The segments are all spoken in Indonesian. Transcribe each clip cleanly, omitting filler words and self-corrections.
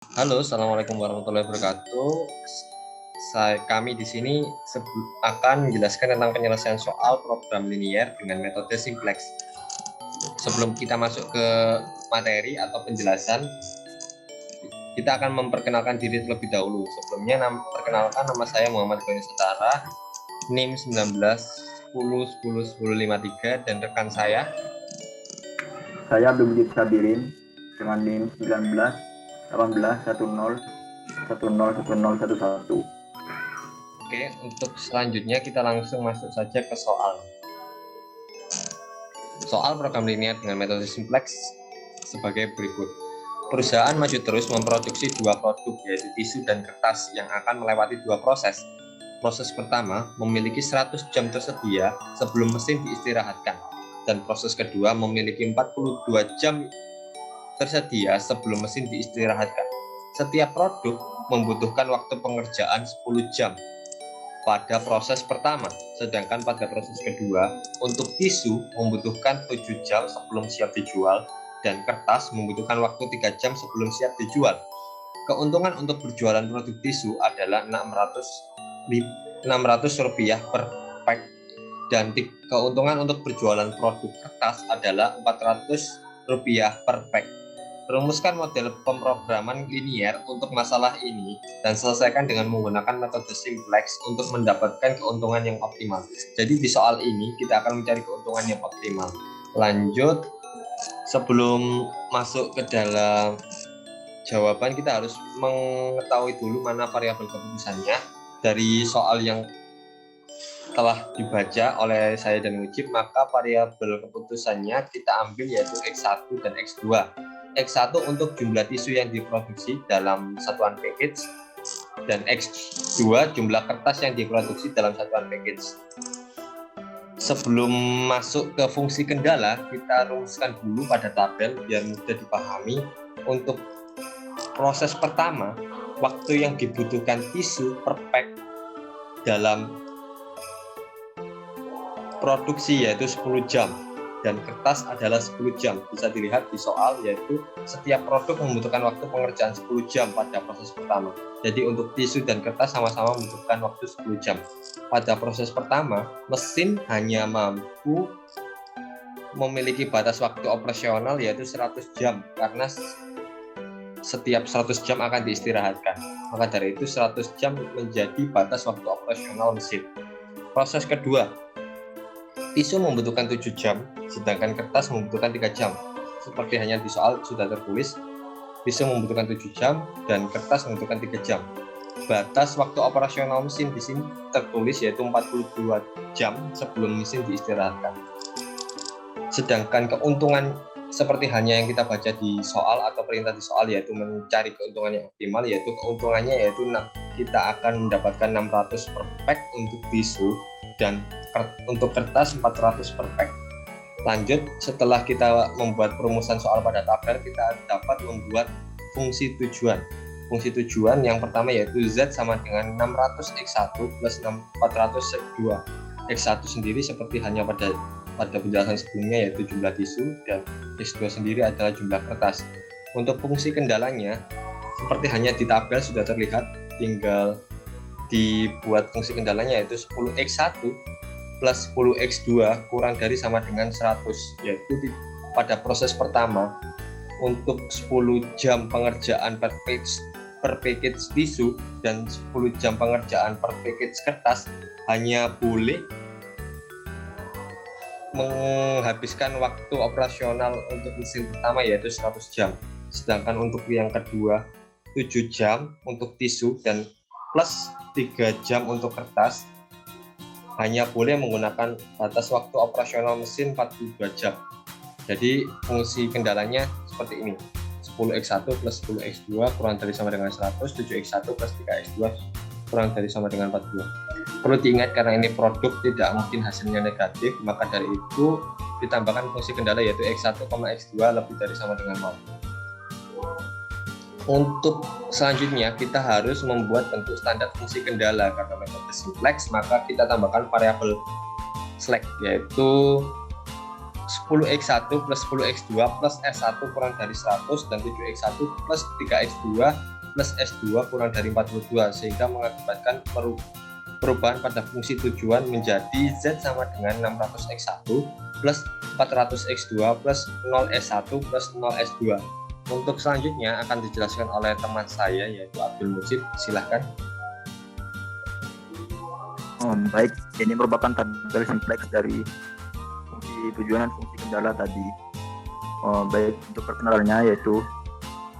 Halo, assalamualaikum warahmatullahi wabarakatuh. Kami di sini akan menjelaskan tentang penyelesaian soal program linier dengan metode simplex. Sebelum kita masuk ke materi atau penjelasan, kita akan memperkenalkan diri terlebih dahulu. Sebelumnya, perkenalkan, nama saya Muhammad Gani Setara, NIM 19 10 10 1053, dan rekan saya Abdul Sabirin dengan NIM 19 18 10 10 1011. Oke, untuk selanjutnya kita langsung masuk saja ke soal. Soal program linier dengan metode simplex sebagai berikut. Perusahaan maju terus memproduksi dua produk, yaitu tisu dan kertas, yang akan melewati dua proses. Proses pertama memiliki 100 jam tersedia sebelum mesin diistirahatkan, dan proses kedua memiliki 42 jam tersedia sebelum mesin diistirahatkan. Setiap produk membutuhkan waktu pengerjaan 10 jam pada proses pertama, sedangkan pada proses kedua, untuk tisu membutuhkan 7 jam sebelum siap dijual, dan kertas membutuhkan waktu 3 jam sebelum siap dijual. Keuntungan untuk berjualan produk tisu adalah Rp600 per pack, dan keuntungan untuk berjualan produk kertas adalah Rp400 per pack. Rumuskan model pemrograman linier untuk masalah ini dan selesaikan dengan menggunakan metode simplex untuk mendapatkan keuntungan yang optimal. Jadi di soal ini kita akan mencari keuntungan yang optimal. Lanjut, sebelum masuk ke dalam jawaban, kita harus mengetahui dulu mana variabel keputusannya. Dari soal yang telah dibaca oleh saya dan Mujib, maka variabel keputusannya kita ambil yaitu X1 dan X2. X1 untuk jumlah tisu yang diproduksi dalam satuan package, dan X2 jumlah kertas yang diproduksi dalam satuan package. Sebelum masuk ke fungsi kendala, kita rumuskan dulu pada tabel biar mudah dipahami. Untuk proses pertama, waktu yang dibutuhkan tisu per pack dalam produksi yaitu 10 jam, dan kertas adalah 10 jam. Bisa dilihat di soal, yaitu setiap produk membutuhkan waktu pengerjaan 10 jam pada proses pertama. Jadi untuk tisu dan kertas sama-sama membutuhkan waktu 10 jam. Pada proses pertama, mesin hanya mampu memiliki batas waktu operasional yaitu 100 jam, karena setiap 100 jam akan diistirahatkan. Maka dari itu 100 jam menjadi batas waktu operasional mesin. Proses kedua, tisu membutuhkan 7 jam, sedangkan kertas membutuhkan 3 jam. Seperti hanya di soal sudah tertulis, tisu membutuhkan 7 jam dan kertas membutuhkan 3 jam. Batas waktu operasional mesin di sini tertulis yaitu 42 jam sebelum mesin diistirahatkan. Sedangkan keuntungan seperti hanya yang kita baca di soal atau perintah di soal, yaitu mencari keuntungan yang optimal, yaitu keuntungannya yaitu kita akan mendapatkan 600 per pack untuk tisu, dan untuk kertas 400 per pack. Lanjut, setelah kita membuat perumusan soal pada tabel, kita dapat membuat fungsi tujuan. Fungsi tujuan yang pertama yaitu Z sama dengan 600 X1 plus 400 X2. X1 sendiri seperti hanya pada penjelasan sebelumnya yaitu jumlah tisu, dan X2 sendiri adalah jumlah kertas. Untuk fungsi kendalanya, seperti hanya di tabel sudah terlihat, tinggal dibuat fungsi kendalanya yaitu 10X1 plus 10X2 kurang dari sama dengan 100, yaitu pada proses pertama untuk 10 jam pengerjaan per package tisu dan 10 jam pengerjaan per package kertas hanya boleh menghabiskan waktu operasional untuk mesin pertama yaitu 100 jam. Sedangkan untuk yang kedua 7 jam untuk tisu dan plus 3 jam untuk kertas hanya boleh menggunakan batas waktu operasional mesin 42 jam. Jadi fungsi kendalanya seperti ini. 10X1 plus 10X2 kurang dari sama dengan 100, 7X1 plus 3X2 kurang dari sama dengan 42. Perlu diingat karena ini produk tidak mungkin hasilnya negatif, maka dari itu ditambahkan fungsi kendala yaitu X1, X2 lebih dari sama dengan 0. Untuk selanjutnya kita harus membuat bentuk standar fungsi kendala. Karena metode simplex, maka kita tambahkan variabel slack, yaitu 10x1 plus 10x2 plus S1 kurang dari 100 dan 7x1 plus 3x2 plus S2 kurang dari 42, sehingga mengakibatkan perubahan pada fungsi tujuan menjadi Z sama dengan 600x1 plus 400x2 plus 0S1 plus 0S2. Untuk selanjutnya akan dijelaskan oleh teman saya yaitu Abdul Mujib. Silahkan. Baik, ini merupakan tabel simplex dari fungsi tujuan dan fungsi kendala tadi. Baik, untuk perkenalannya yaitu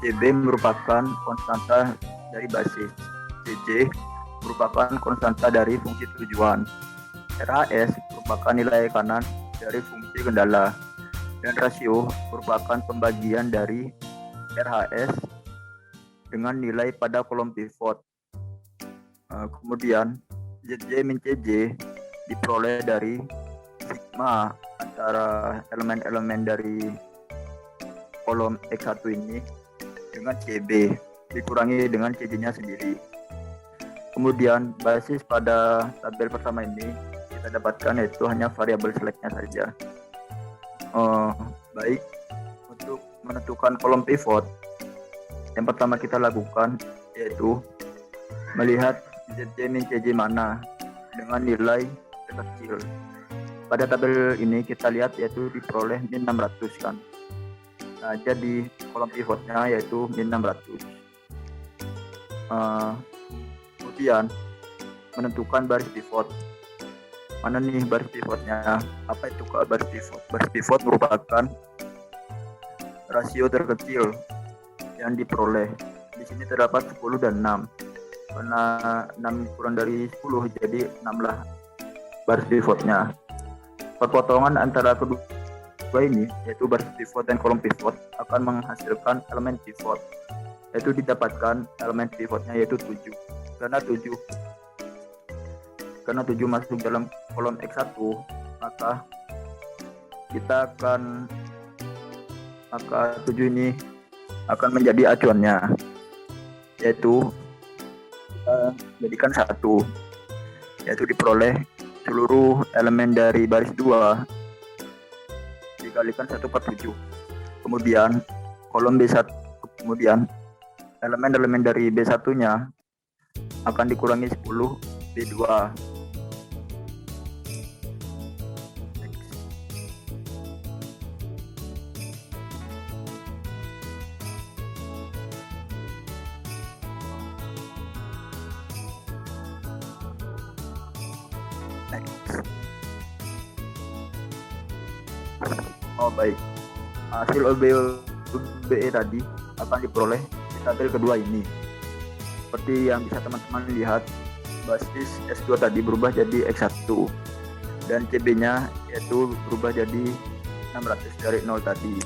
CB merupakan konstanta dari basis, CJ merupakan konstanta dari fungsi tujuan, RHS merupakan nilai kanan dari fungsi kendala, dan rasio merupakan pembagian dari RHS dengan nilai pada kolom pivot. Kemudian ZJ min CJ diperoleh dari sigma antara elemen-elemen dari kolom X1 ini dengan CB dikurangi dengan CJ-nya sendiri. Kemudian basis pada tabel pertama ini kita dapatkan yaitu hanya variabel select-nya saja. Baik, untuk menentukan kolom pivot yang pertama kita lakukan yaitu melihat ZJ min CJ mana dengan nilai terkecil. Pada tabel ini kita lihat yaitu diperoleh min 600 kan. Nah, jadi kolom pivotnya yaitu min 600. Kemudian menentukan baris pivot. Mana nih baris pivotnya? Apa itu baris pivot? Baris pivot merupakan rasio terkecil yang diperoleh. Di sini terdapat 10 dan 6. Karena 6 kurang dari 10 jadi 6 lah baris pivotnya. Perpotongan antara kedua ini yaitu baris pivot dan kolom pivot akan menghasilkan elemen pivot, yaitu didapatkan elemen pivotnya yaitu 7. Karena 7 masuk dalam kolom X1, maka 7 ini akan menjadi acuannya, yaitu kita jadikan 1, yaitu diperoleh seluruh elemen dari baris 2 dikalikan 1/7. Kemudian kolom B1, kemudian elemen-elemen dari B1-nya akan dikurangi 10 B2. Baik, hasil OBE tadi akan diperoleh di tabel kedua ini. Seperti yang bisa teman-teman lihat, basis S2 tadi berubah jadi X1 dan CB-nya yaitu berubah jadi 600 dari 0 tadi.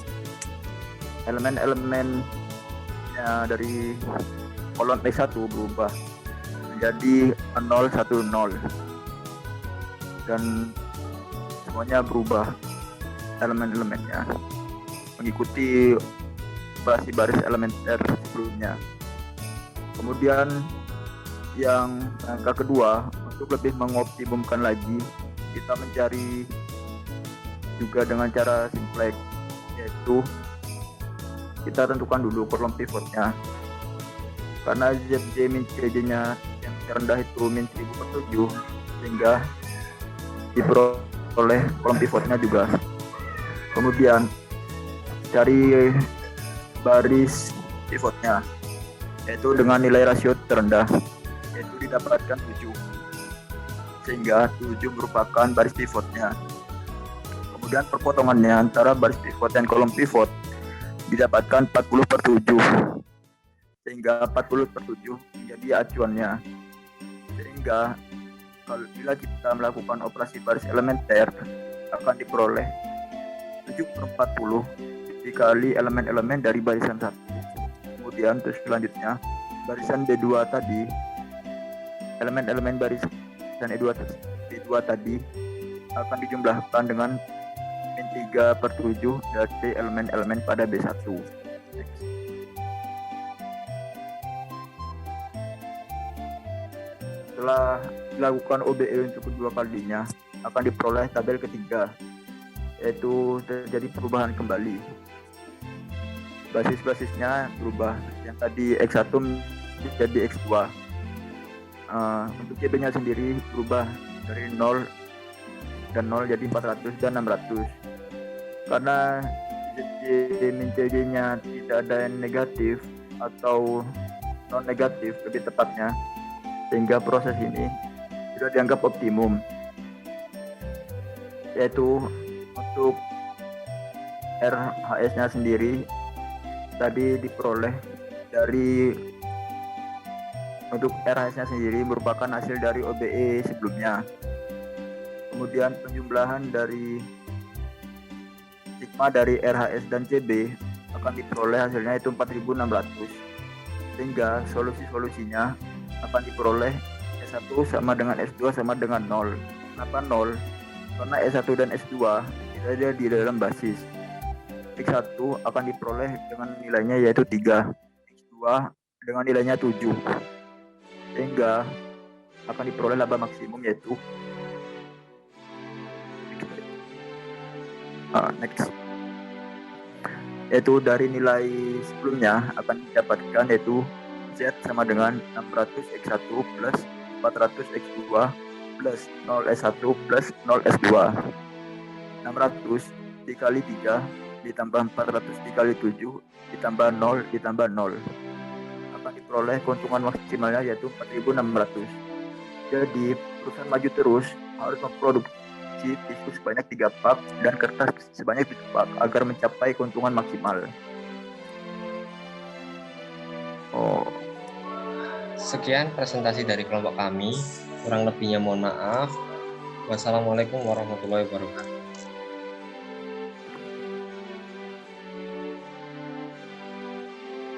Elemen-elemen dari kolom X1 berubah menjadi 0, 1, 0 dan semuanya berubah elemen-elemennya mengikuti operasi baris elementer sebelumnya. Kemudian yang angka kedua, untuk lebih mengoptimumkan lagi, kita mencari juga dengan cara simplex, yaitu kita tentukan dulu kolom pivotnya. Karena ZJ min CJ-nya yang terendah itu min 1000/7, sehingga diperoleh kolom pivotnya juga. Kemudian cari baris pivotnya, yaitu dengan nilai rasio terendah, yaitu didapatkan 7, sehingga 7 merupakan baris pivotnya. Kemudian perpotongannya antara baris pivot dan kolom pivot didapatkan 40/7, sehingga 40/7 menjadi acuannya. Sehingga bila kita melakukan operasi baris elementer akan diperoleh 7/40 dikali elemen-elemen dari barisan 1. Kemudian terus selanjutnya barisan B2 tadi, elemen-elemen barisan B2 tadi akan dijumlahkan dengan min 3/7 dari elemen-elemen pada B1. Setelah dilakukan OBE untuk kedua kalinya akan diperoleh tabel ketiga, yaitu terjadi perubahan kembali. Basis-basisnya berubah. Yang tadi X1 menjadi X2. Untuk CB-nya sendiri berubah dari 0 dan 0 jadi 400 dan 600. Karena CB-nya tidak ada yang negatif atau non negatif lebih tepatnya, sehingga proses ini sudah dianggap optimum, yaitu untuk RHS-nya sendiri tadi diperoleh dari untuk RHS-nya sendiri merupakan hasil dari OBE sebelumnya. Kemudian penjumlahan dari sigma dari RHS dan CB akan diperoleh hasilnya itu 4600, sehingga solusi-solusinya akan diperoleh S1 sama dengan S2 sama dengan 0. Kenapa 0? Karena S1 dan S2 itu ada di dalam basis. X1 akan diperoleh dengan nilainya yaitu 3, X2 dengan nilainya 7, sehingga akan diperoleh laba maksimum yaitu next, yaitu dari nilai sebelumnya akan didapatkan yaitu Z sama dengan 600 X1 plus 400 X2 plus 0 S1 plus 0 S2. 600 dikali 3 ditambah 400 dikali 7 ditambah 0 ditambah 0 akan diperoleh keuntungan maksimalnya yaitu 4600. Jadi perusahaan maju terus harus memproduksi tisu sebanyak 3 pak dan kertas sebanyak 7 pak agar mencapai keuntungan maksimal. Sekian presentasi dari kelompok kami. Kurang lebihnya mohon maaf. Wassalamualaikum warahmatullahi wabarakatuh.